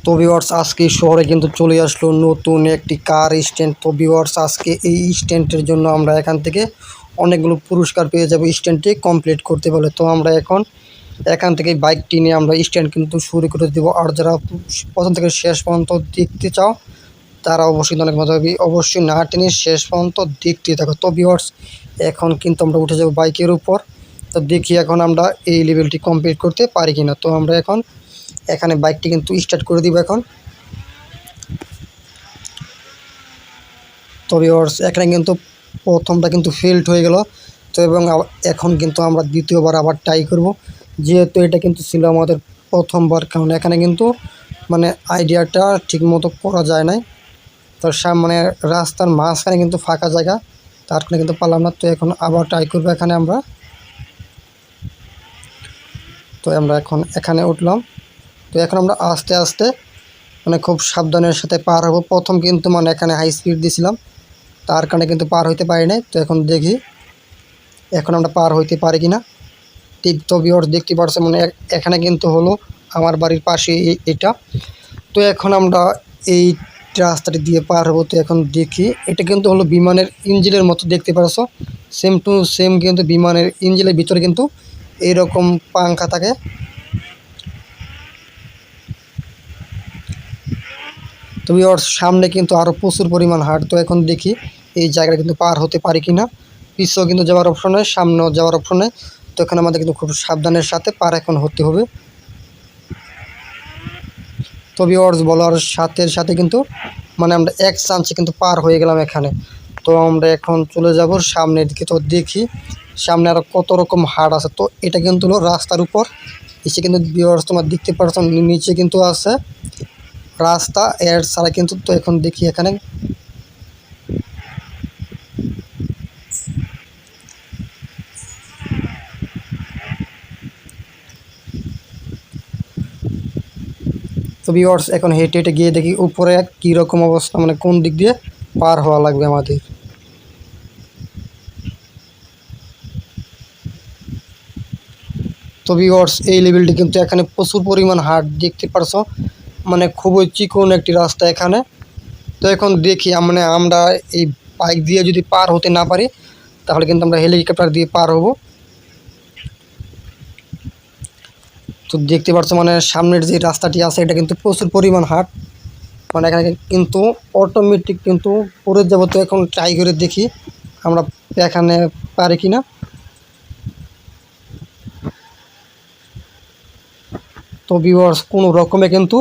তো ভিউয়ার্স আজকে শহরে কিন্তু চলে আসলো নতুন একটি কার স্ট্যান্ড। তো ভিউয়ার্স আজকে এই স্ট্যান্ডের জন্য আমরা এখান থেকে অনেকগুলো পুরস্কার পেয়ে যাব স্ট্যান্ডটি কমপ্লিট করতে বলে। তো আমরা এখান থেকে বাইকটি নিয়ে আমরা স্ট্যান্ড কিন্তু শুরু করে দেব। আর যারা প্রথম থেকে শেষ পর্যন্ত দেখতে চাও তারা অবশ্যই অনেক মজা হবে, অবশ্যই না টেনে শেষ পর্যন্ত দেখতে থাকো। তো ভিউয়ার্স এখন কিন্তু আমরা উঠে যাব বাইকের উপর। তো দেখি এখন আমরা এই লেভেলটি কমপ্লিট করতে পারি কিনা। তো আমরা এখানে বাইকটি কিন্তু স্টার্ট করে দিব এখন। তো ভিউয়ার্স এখানে কিন্তু প্রথমটা কিন্তু ফেল্ড হয়ে গেল। তো এবং এখন কিন্তু আমরা দ্বিতীয়বার আবার ট্রাই করব, যেহেতু এটা কিন্তু ছিল আমাদের প্রথমবার। কারণ এখানে কিন্তু মানে আইডিয়াটা ঠিকমতো করা যায় নাই। তো সামনে রাস্তার মাঝখানে কিন্তু ফাঁকা জায়গা, তার কারণে কিন্তু পারলাম না। তো এখন আবার ট্রাই করবো এখানে আমরা। তো আমরা এখন এখানে উঠলাম। তো এখন আমরা আস্তে আস্তে মানে খুব সাবধানের সাথে পার হব। প্রথম কিন্তু মানে এখানে হাই স্পিড দিয়েছিলাম, তার কারণে কিন্তু পার হইতে পারি নাই। তো এখন দেখি এখন আমরা পার হইতে পারি কিনা। ঠিক তো ভিউয়ার্স দেখতে পারছে মানে এখানে কিন্তু হলো আমার বাড়ির পাশে এটা। তো এখন আমরা এই রাস্তাটি দিয়ে পার হবো। তো এখন দেখি এটা কিন্তু হলো বিমানের ইঞ্জিনের মতো দেখতে পারছো, সেম টু সেম কিন্তু বিমানের ইঞ্জিনের ভিতরে কিন্তু এইরকম পাংখা থাকে। তো ভিউয়ার্স সামনে কিন্তু আরও প্রচুর পরিমাণ হাট। তো এখন দেখি এই জায়গাটা কিন্তু পার হতে পারি কিনা। পিছেও কিন্তু যাওয়ার অপশন নেই, সামনেও যাওয়ার অপশন নেই। তো এখানে আমাদের কিন্তু খুব সাবধানের সাথে পার এখন হতে হবে। তো ভিউয়ার্স বলার সাথে সাথে কিন্তু মানে আমরা এক চান্সে কিন্তু পার হয়ে গেলাম এখানে। তো আমরা এখন চলে যাব সামনের দিকে। তো দেখি সামনে আরও কত রকম হাট আছে। তো এটা কিন্তু হলো রাস্তার উপর এসে কিন্তু ভিউয়ার্স তোমার দেখতে পাচ্ছ নিচে কিন্তু আছে রাস্তা, এর ছাড়া কিন্তু। তো এখন দেখি এখানে তো ভিউয়ার্স এখন হেঁটে হেঁটে গিয়ে দেখি উপরে কীরকম অবস্থা, মানে কোন দিক দিয়ে পার হওয়া লাগবে আমাদের। তো ভিউয়ার্স এই লেভেলটি কিন্তু এখানে প্রচুর পরিমাণ হাট দেখতে পারছো, মানে খুবই চিকন একটি রাস্তা এখানে। তো এখন দেখি মানে আমরা এই বাইক দিয়ে যদি পার হতে না পারি তাহলে কিন্তু আমরা হেলিকপ্টার দিয়ে পার হব। তো দেখতে পাচ্ছ মানে সামনের যে রাস্তাটি আছে এটা কিন্তু প্রচুর পরিমাণ হাট, মানে এখানে কিন্তু অটোমেটিক কিন্তু পড়ে যাবো। তো এখন ট্রাই করে দেখি আমরা এখানে পারি কিনা। তো ভিউয়ার্স কোনো রকমে কিন্তু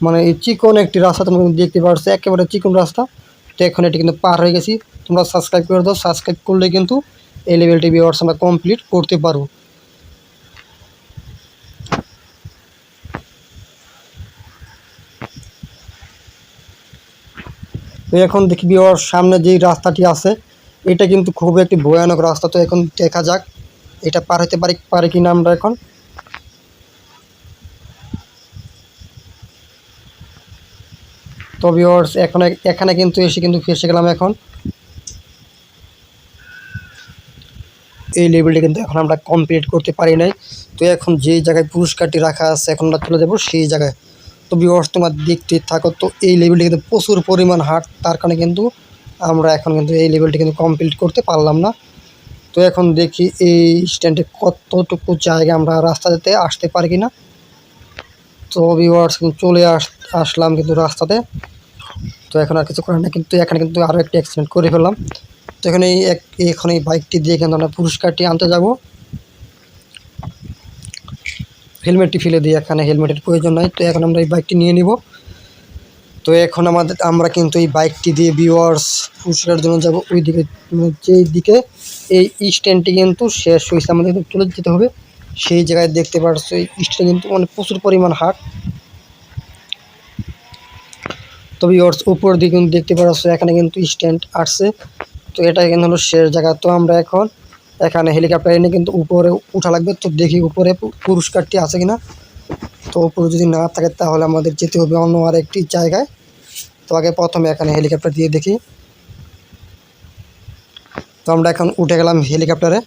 মানে এই চিকন একটি রাস্তা তোমরা দেখতে পাচ্ছ, একেবারে চিকন রাস্তা। তো এখন এটি কিন্তু পার হয়ে গেছি। তোমরা সাবস্ক্রাইব করে দাও, সাবস্ক্রাইব করলে কিন্তু এই লেভেলটি ভিউয়ার্স আমরা কমপ্লিট করতে পারবো। তো এখন দেখি ভিউয়ার্স সামনে যেই রাস্তাটি আছে এটা কিন্তু খুব একটি ভয়ানক রাস্তা। তো এখন দেখা যাক এটা পার হতে পারি কিনা আমরা এখন। তো ভিউয়ার্স এখানে কিন্তু এসে কিন্তু ফেসে গেলাম এখন। এই লেভেলটি কিন্তু এখন আমরা কমপ্লিট করতে পারি নাই। তো এখন যেই জায়গায় পুরস্কারটি রাখা আছে এখন আমরা চলে যাবো সেই জায়গায়। তো ভিউয়ার্স তোমার দেখতে থাকো। তো এই লেভেলটি কিন্তু প্রচুর পরিমাণ হার্ড, তার কারণে কিন্তু আমরা এখন কিন্তু এই লেভেলটি কিন্তু কমপ্লিট করতে পারলাম না। তো এখন দেখি এই স্ট্যান্ডে কতটুকু জায়গা আমরা রাস্তাতে আসতে পারি কিনা। তো ভিউয়ার্স চলে আসলাম কিন্তু রাস্তাতে। তো এখন আর কিছু করার না, কিন্তু এখানে কিন্তু আরও একটি অ্যাক্সিডেন্ট করে ফেললাম। তো এখানে এখন এই বাইকটি দিয়ে কিন্তু আমরা পুরস্কারটি আনতে যাব। হেলমেটটি ফেলে দিই, এখানে হেলমেটের প্রয়োজন নাই। তো এখন আমরা এই বাইকটি নিয়ে নিব। তো এখন আমরা কিন্তু এই বাইকটি দিয়ে ভিউয়ার্স পুরস্কারের জন্য যাব ওই দিকে, যেই দিকে এই স্ট্যান্ডটি কিন্তু শেষ হয়েছে আমাদের কিন্তু চলে যেতে হবে সেই জায়গায়। দেখতে পাচ্ছ এই স্ট্যান্ড কিন্তু মানে প্রচুর পরিমাণ হাট। তো ভিউয়ার্স উপর দিকে কিন্তু দেখতে পাচ্ছ এখানে কিন্তু স্ট্যান্ড আসছে। তো এটা কিন্তু হলো শেষ জায়গা। তো আমরা এখন এখানে হেলিকপ্টার এনে কিন্তু উপরে উঠা লাগবে। তো দেখি উপরে পুরস্কারটি আছে কিনা। তো উপরে যদি না থাকে তাহলে আমাদের যেতে হবে অন্য আরেকটি জায়গায়। তো আগে প্রথমে এখানে হেলিকপ্টার দিয়ে দেখি। তো আমরা এখন উঠে গেলাম হেলিকপ্টারে।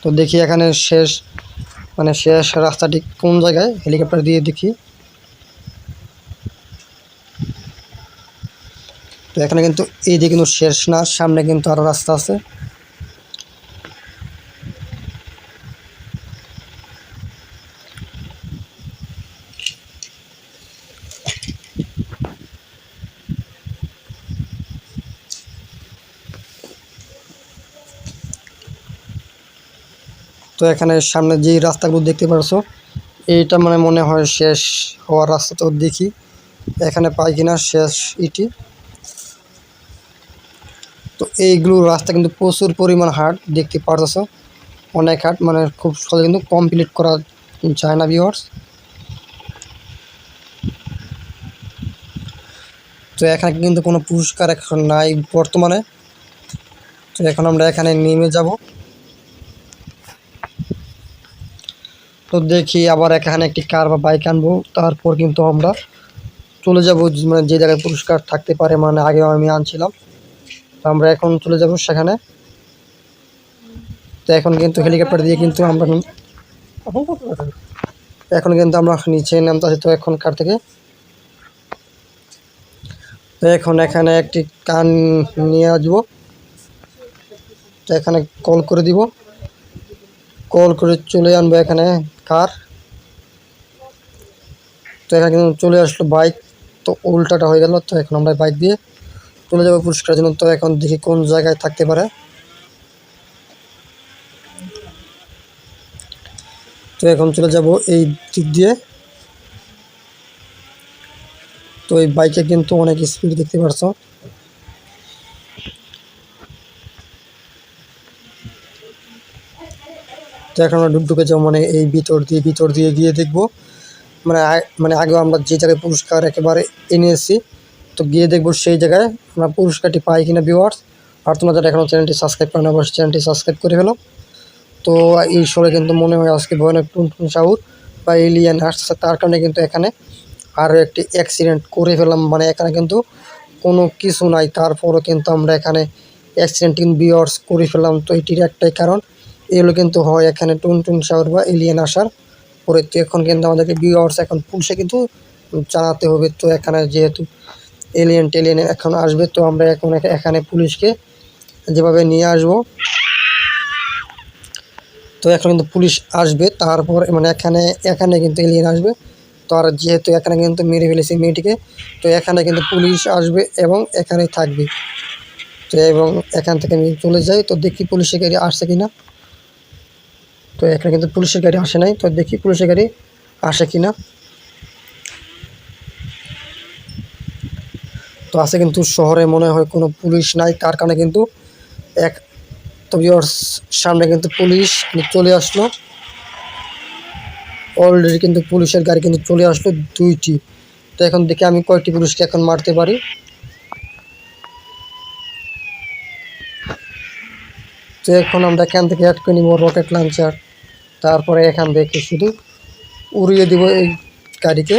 তো দেখি এখানে শেষ মানে শেষ রাস্তাটি কোন জায়গায় হেলিকপ্টার দিয়ে দেখি। তো এখানে কিন্তু এইদিকে কিন্তু শেষ না, সামনে কিন্তু আরও রাস্তা আছে। তো এখানে সামনে যেই রাস্তাগুলো দেখতে পারছো এইটা মানে মনে হয় শেষ হওয়ার রাস্তা। তো দেখি এখানে পাই কিনা শেষ ইটি। তো এইগুলো রাস্তা কিন্তু প্রচুর পরিমাণ হার্ড দেখতে পারতেছো, অনেক হার্ড, মানে খুব সহজে কিন্তু কমপ্লিট করা যায় না ভিউয়ার্স। তো এখানে কিন্তু কোনো পুরস্কার এখন নাই বর্তমানে। তো এখন আমরা এখানে নেমে যাব। তো দেখি আবার এখানে একটি কার বা বাইক আনবো, তারপর কিন্তু আমরা চলে যাব মানে যে জায়গায় পুরস্কার থাকতে পারে, মানে আগেও আমি আনছিলাম। তো আমরা এখন চলে যাব সেখানে। তো এখন কিন্তু হেলিকপ্টার দিয়ে কিন্তু আমরা নিচে নামতে আছি। তো এখন কার থেকে তো এখন এখানে একটি কান নিয়ে আসবো। তো এখানে কল করে দিব, কল করে চলে আনবো এখানে কার। তো এখানে কিন্তু চলে আসলো বাইক, তো উল্টাটা হয়ে গেল। তো এখন আমরা বাইক দিয়ে চলে যাবো পুরস্কারের জন্য। তো এখন দেখি কোন জায়গায় থাকতে পারে। তো এখন চলে যাব এই দিক দিয়ে। তো এই বাইকে কিন্তু অনেক স্পিড দেখতে পারছো। তো এখন আমরা ঢুকে যাবো মানে এই ভিতর দিয়ে গিয়ে দেখবো মানে আগেও আমরা যে জায়গায় পুরস্কার একেবারে এনে এসেছি, তো গিয়ে দেখবো সেই জায়গায় আমরা পুরস্কারটি পাই কিনা ভিউয়ার্স। আর তোমরা যারা এখনও চ্যানেলটি সাবস্ক্রাইব করে না, অবশ্যই চ্যানেলটি সাবস্ক্রাইব করে ফেলো। তো এই শোরে কিন্তু মনে হয় আজকে ভয়ানক টুনটুন সাউর বা এলিয়ান আসছে, তার কারণে কিন্তু এখানে আরও একটি অ্যাক্সিডেন্ট করে ফেললাম। মানে এখানে কিন্তু কোনো কিছু নাই, তারপরও কিন্তু আমরা এখানে অ্যাক্সিডেন্ট ভিউয়ার্স করে ফেললাম। তো এটির একটাই কারণ, এগুলো কিন্তু হয় এখানে টুনটুন সাউর বা এলিয়ান আসার পরে। তো এখন কিন্তু আমাদেরকে ভিউয়ার্স এখন পুলিশে কিন্তু জানাতে হবে। তো এখানে যেহেতু টেলিয়ান এখন আসবে, তো আমরা এখন এখানে পুলিশকে যেভাবে নিয়ে আসবো। তো এখন কিন্তু পুলিশ আসবে, তারপর মানে এখানে কিন্তু এলিয়েন আসবে। তো আর যেহেতু এখানে কিন্তু মেরে ফেলেছি মেয়েটিকে, তো এখানে কিন্তু পুলিশ আসবে এবং এখানেই থাকবে। তো এবং এখান থেকে আমি চলে যাই। তো দেখি পুলিশের গাড়ি আসছে কিনা। তো এখানে কিন্তু পুলিশের গাড়ি আসে নাই, তো দেখি পুলিশের গাড়ি আসে কিনা। তো আছে কিন্তু শহরে মনে হয় কোনো পুলিশ নাই, তার কারণে কিন্তু এক তো ভিউয়ার্স সামনে কিন্তু পুলিশ চলে আসলো অলরেডি, কিন্তু পুলিশের গাড়ি কিন্তু চলে আসলো দুইটি। তো এখন দেখি আমি কয়টি পুলিশকে এখন মারতে পারি। তো এখন আমরা এখান থেকে অ্যাড করে নিব রকেট লঞ্চার, তারপরে এখান থেকে শুধু উড়িয়ে দিব এই গাড়িকে।